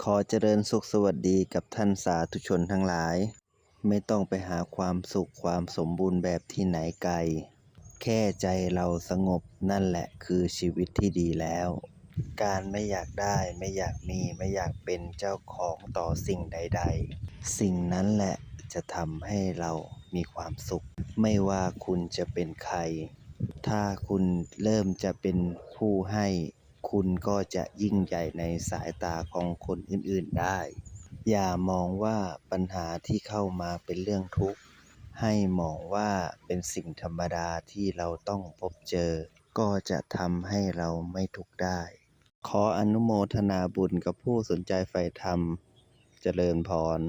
ขอเจริญสุขสวัสดีกับท่านสาธุชนทั้งหลาย ไม่ต้องไปหาความสุขความสมบูรณ์แบบที่ไหนไกล แค่ใจเราสงบนั่นแหละคือชีวิตที่ดีแล้ว การไม่อยากได้ไม่อยากมีไม่อยากเป็นเจ้าของต่อสิ่งใดๆ สิ่งนั้นแหละจะทำให้เรามีความสุข ไม่ว่าคุณจะเป็นใคร ถ้าคุณเริ่มจะเป็นผู้ให้ คุณก็จะยิ่งใหญ่ในสายตาของคนอื่นๆได้ อย่ามองว่าปัญหาที่เข้ามาเป็นเรื่องทุกข์ ให้มองว่าเป็นสิ่งธรรมดาที่เราต้องพบเจอ ก็จะทำให้เราไม่ทุกข์ได้ ขออนุโมทนาบุญกับผู้สนใจใฝ่ธรรม เจริญพร